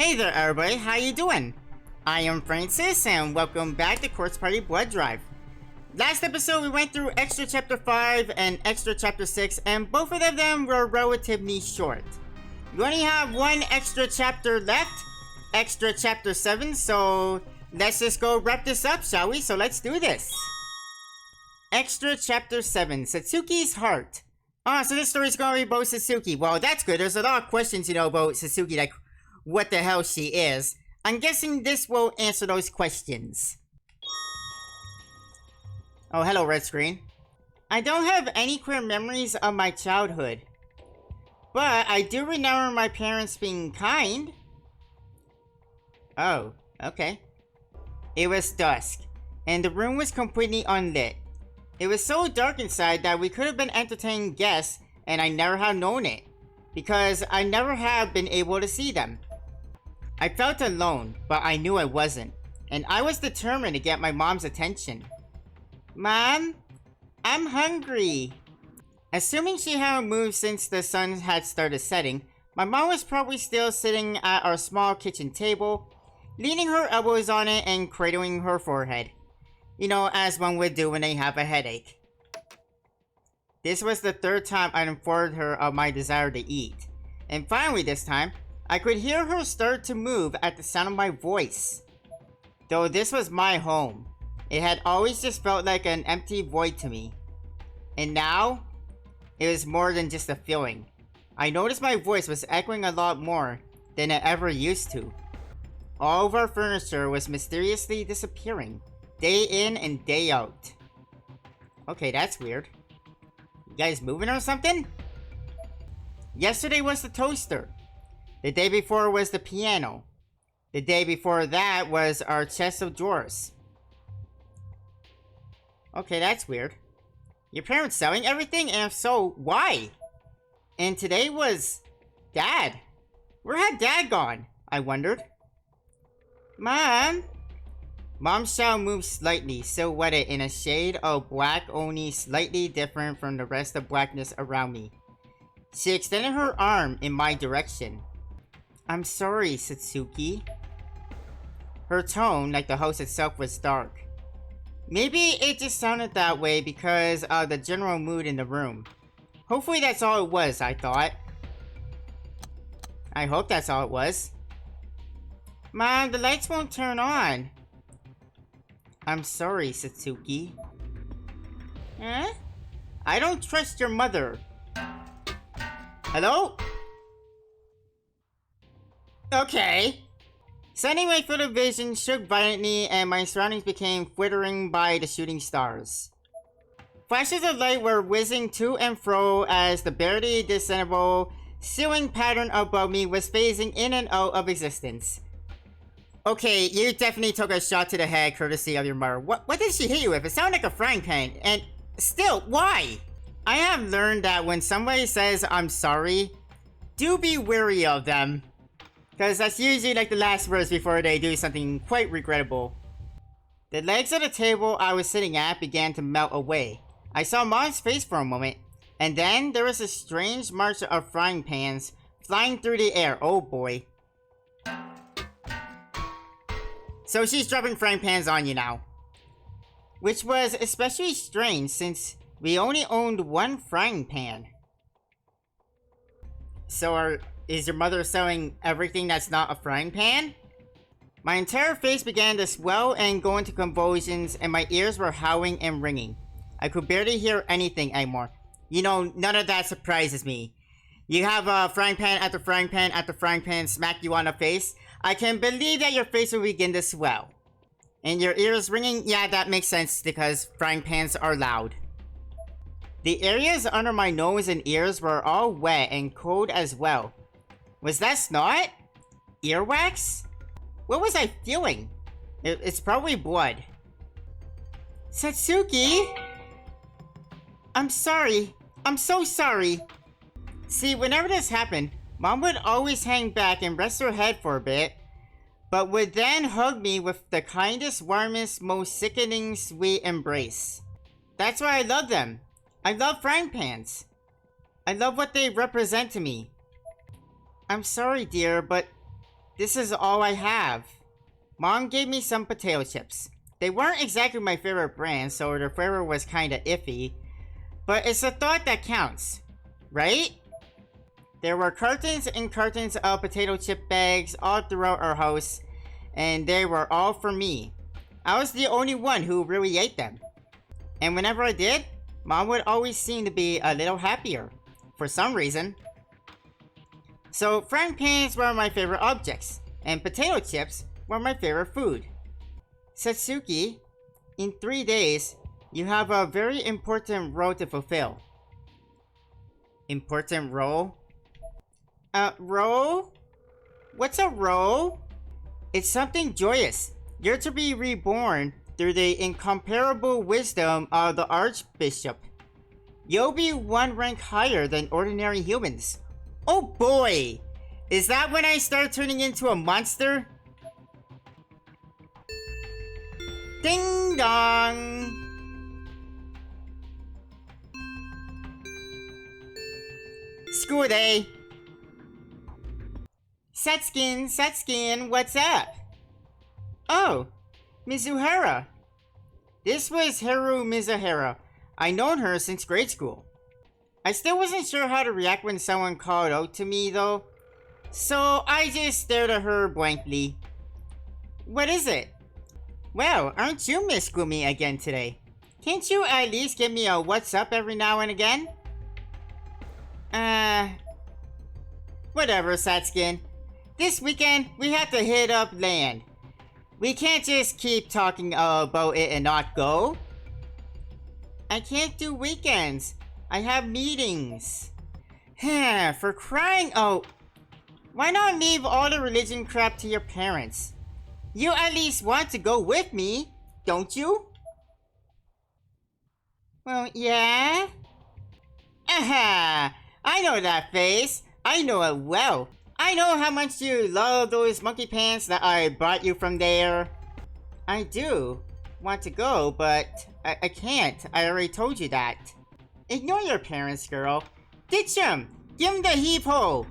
Hey there everybody, how you doing? I am Francis and welcome back to Corpse Party Blood Drive. Last episode we went through Extra Chapter 5 and Extra Chapter 6 and both of them were relatively short. We only have one extra chapter left, Extra Chapter 7, so let's just go wrap this up, shall we? So let's do this. Extra Chapter 7, Satsuki's Heart. So this story's gonna be about Satsuki. Well, that's good. There's a lot of questions, about Satsuki, like what the hell she is. I'm guessing this will answer those questions. Oh, hello, red screen. I don't have any clear memories of my childhood, but I do remember my parents being kind. Oh, okay. It was dusk, and the room was completely unlit. It was so dark inside that we could have been entertaining guests, and I never have known it, because I never have been able to see them. I felt alone, but I knew I wasn't, and I was determined to get my mom's attention. Mom, I'm hungry. Assuming she hadn't moved since the sun had started setting, my mom was probably still sitting at our small kitchen table, leaning her elbows on it and cradling her forehead. As one would do when they have a headache. This was the third time I informed her of my desire to eat. And finally this time, I could hear her start to move at the sound of my voice. Though this was my home, it had always just felt like an empty void to me. And now, it was more than just a feeling. I noticed my voice was echoing a lot more than it ever used to. All of our furniture was mysteriously disappearing. Day in and day out. Okay, that's weird. You guys moving or something? Yesterday was the toaster. The day before was the piano. The day before that was our chest of drawers. Okay, that's weird. Your parents selling everything? And if so, why? And today was Dad. Where had Dad gone? I wondered. Mom? Mom's shadow moved slightly, silhouetted in a shade of black only slightly different from the rest of blackness around me. She extended her arm in my direction. I'm sorry, Satsuki. Her tone, like the house itself, was dark. Maybe it just sounded that way because of the general mood in the room. Hopefully that's all it was, I thought. I hope that's all it was. Mom, the lights won't turn on. I'm sorry, Satsuki. Huh? I don't trust your mother. Hello? Okay. Sending my field of vision shook violently and my surroundings became flittering by the shooting stars. Flashes of light were whizzing to and fro as the barely discernible ceiling pattern above me was phasing in and out of existence. Okay, you definitely took a shot to the head courtesy of your mother. What did she hit you with? It sounded like a frying pan. And still, why? I have learned that when somebody says I'm sorry, do be wary of them. Because that's usually like the last words before they do something quite regrettable. The legs of the table I was sitting at began to melt away. I saw Mom's face for a moment. And then there was a strange march of frying pans flying through the air. Oh boy. So she's dropping frying pans on you now. Which was especially strange since we only owned one frying pan. So is your mother selling everything that's not a frying pan? My entire face began to swell and go into convulsions and my ears were howling and ringing. I could barely hear anything anymore. None of that surprises me. You have a frying pan after frying pan after frying pan smack you on the face. I can believe that your face will begin to swell. And your ears ringing? Yeah, that makes sense because frying pans are loud. The areas under my nose and ears were all wet and cold as well. Was that snot? Earwax? What was I feeling? It's probably blood. Satsuki? I'm sorry. I'm so sorry. See, whenever this happened, Mom would always hang back and rest her head for a bit, but would then hug me with the kindest, warmest, most sickening, sweet embrace. That's why I love them. I love frying pans. I love what they represent to me. I'm sorry, dear, but this is all I have. Mom gave me some potato chips. They weren't exactly my favorite brand, so the flavor was kinda iffy. But it's a thought that counts, right? There were cartons and cartons of potato chip bags all throughout our house, and they were all for me. I was the only one who really ate them. And whenever I did, Mom would always seem to be a little happier, for some reason. So frying pans were my favorite objects, and potato chips were my favorite food. Satsuki, in 3 days, you have a very important role to fulfill. Important role? Role? What's a role? It's something joyous. You're to be reborn through the incomparable wisdom of the Archbishop. You'll be one rank higher than ordinary humans. Oh boy! Is that when I start turning into a monster? Ding dong! School day! Satsuki, what's up? Oh, Mizuhara. This was Haru Mizuhara. I known her since grade school. I still wasn't sure how to react when someone called out to me though, so I just stared at her blankly. What is it? Well, aren't you Miss Gloomy again today? Can't you at least give me a what's up every now and again? Whatever, Satsuki. This weekend, we have to hit up land. We can't just keep talking about it and not go. I can't do weekends. I have meetings. For crying out. Why not leave all the religion crap to your parents? You at least want to go with me, don't you? Well, yeah? Aha! I know that face. I know it well. I know how much you love those monkey pants that I brought you from there. I do want to go, but I can't. I already told you that. Ignore your parents, girl. Ditch them! Give them the heave-ho!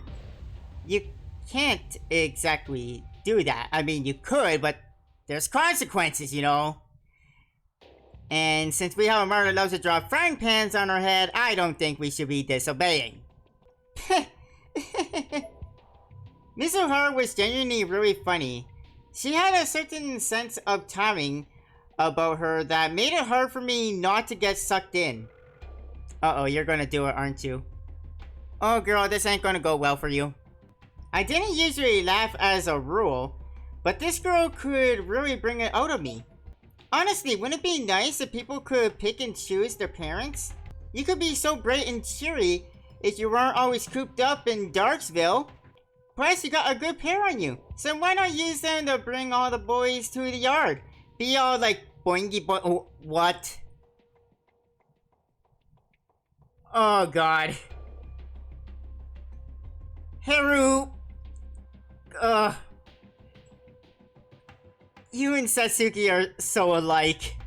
You can't exactly do that. I mean, you could, but there's consequences, you know. And since we have a mother that loves to drop frying pans on her head, I don't think we should be disobeying. Mizuhara was genuinely really funny. She had a certain sense of timing about her that made it hard for me not to get sucked in. Uh-oh, you're gonna do it, aren't you? Oh girl, this ain't gonna go well for you. I didn't usually laugh as a rule, but this girl could really bring it out of me. Honestly, wouldn't it be nice if people could pick and choose their parents? You could be so bright and cheery if you weren't always cooped up in Darksville. Plus, you got a good pair on you, so why not use them to bring all the boys to the yard? Be all like boingy boy. Oh, what? Oh god. Haru. You and Satsuki are so alike.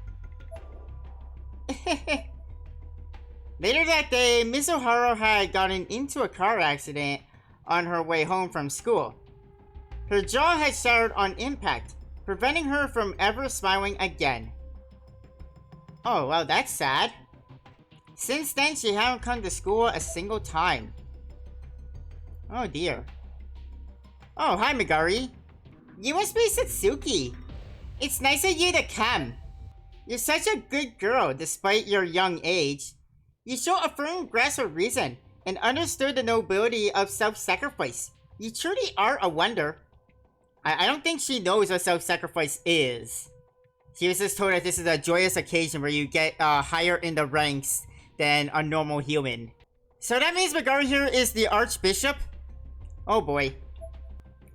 Later that day, Mizuhara had gotten into a car accident on her way home from school. Her jaw had shattered on impact, preventing her from ever smiling again. Oh, well, that's sad. Since then, she hadn't come to school a single time. Oh dear. Oh, hi Megari. You must be Satsuki. It's nice of you to come. You're such a good girl despite your young age. You show a firm grasp of reason and understood the nobility of self-sacrifice. You truly are a wonder. I don't think she knows what self-sacrifice is. She was just told that this is a joyous occasion where you get higher in the ranks than a normal human. So that means Megari here is the Archbishop? Oh boy.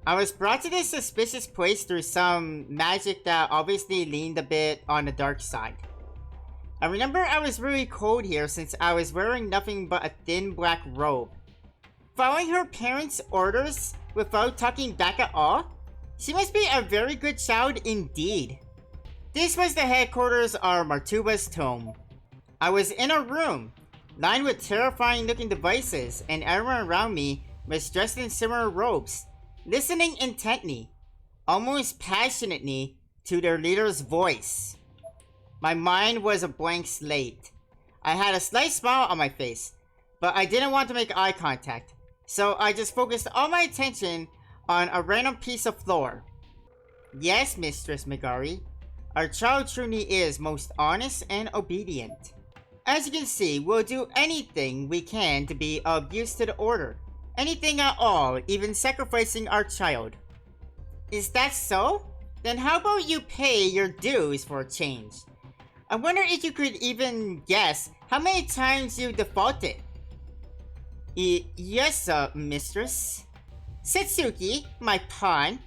I was brought to this suspicious place through some magic that obviously leaned a bit on the dark side. I remember I was really cold here since I was wearing nothing but a thin black robe. Following her parents' orders without talking back at all? She must be a very good child indeed. This was the headquarters of Martuba's tomb. I was in a room, lined with terrifying looking devices, and everyone around me was dressed in similar robes. listening intently, almost passionately, to their leader's voice. My mind was a blank slate. I had a slight smile on my face, but I didn't want to make eye contact, so I just focused all my attention on a random piece of floor. Yes, Mistress Megari, our child truly is most honest and obedient. As you can see, we'll do anything we can to be of use to the Order. Anything at all, even sacrificing our child. Is that so? Then how about you pay your dues for a change? I wonder if you could even guess how many times you defaulted. Yes, mistress. Satsuki, my pawn,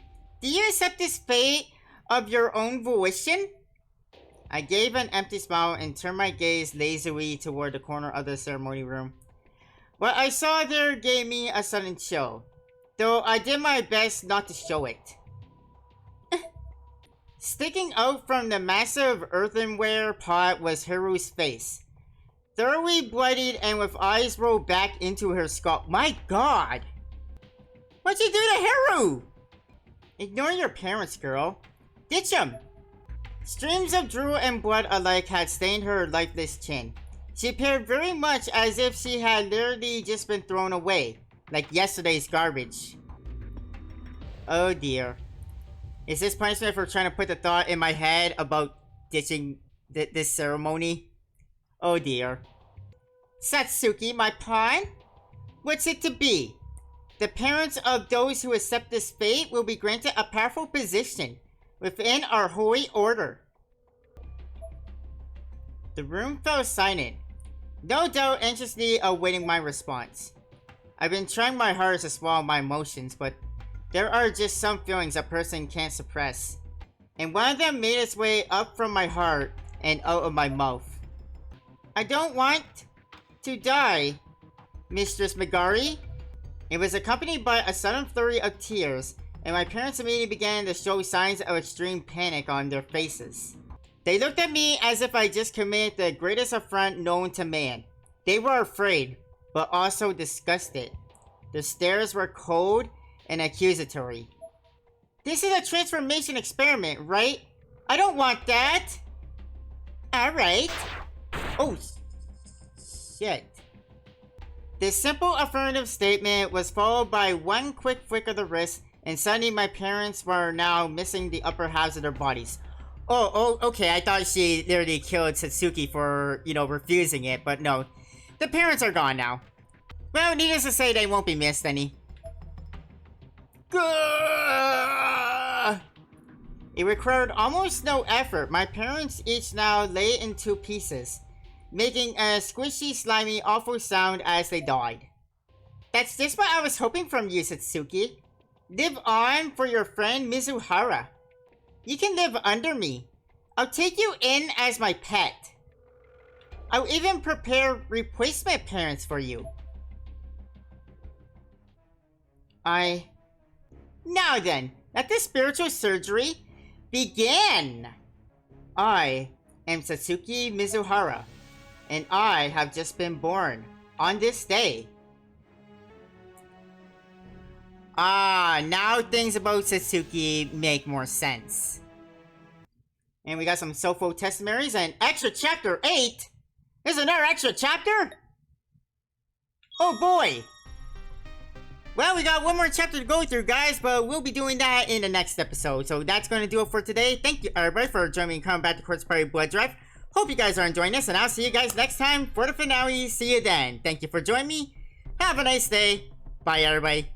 do you accept this fate of your own volition? I gave an empty smile and turned my gaze lazily toward the corner of the ceremony room. What I saw there gave me a sudden chill, though I did my best not to show it. Sticking out from the massive earthenware pot was Hiru's face. Thoroughly bloodied and with eyes rolled back into her skull. My god! What'd you do to Hiru? Ignore your parents, girl. Ditch 'em! Streams of drool and blood alike had stained her lifeless chin. She appeared very much as if she had literally just been thrown away, like yesterday's garbage. Oh dear. Is this punishment for trying to put the thought in my head about ditching this ceremony? Oh dear. Satsuki, my pawn? What's it to be? The parents of those who accept this fate will be granted a powerful position within our holy order. The room fell silent, no doubt anxiously awaiting my response. I've been trying my hardest to swallow my emotions, but there are just some feelings a person can't suppress. And one of them made its way up from my heart and out of my mouth. I don't want to die, Mistress Megari. It was accompanied by a sudden flurry of tears, and my parents immediately began to show signs of extreme panic on their faces. They looked at me as if I just committed the greatest affront known to man. They were afraid, but also disgusted. Their stares were cold and accusatory. This is a transformation experiment, right? I don't want that! Alright. Oh, shit. This simple affirmative statement was followed by one quick flick of the wrist, and suddenly my parents were now missing the upper halves of their bodies. Oh, okay, I thought she literally killed Satsuki for, refusing it, but no. The parents are gone now. Well, needless to say, they won't be missed any. Gah! It required almost no effort. My parents each now lay in two pieces, making a squishy, slimy, awful sound as they died. That's just what I was hoping from you, Satsuki. Live on for your friend Mizuhara. You can live under me. I'll take you in as my pet. I'll even prepare replacement parents for you. Now then, let the spiritual surgery begin! I am Satsuki Mizuhara, and I have just been born on this day. Now things about Satsuki make more sense. And we got some Sofo testimonies and extra chapter 8? There's another extra chapter? Oh boy! Well, we got one more chapter to go through, guys, but we'll be doing that in the next episode. So that's going to do it for today. Thank you, everybody, for joining me in coming back to Corpse Party Blood Drive. Hope you guys are enjoying this, and I'll see you guys next time for the finale. See you then. Thank you for joining me. Have a nice day. Bye, everybody.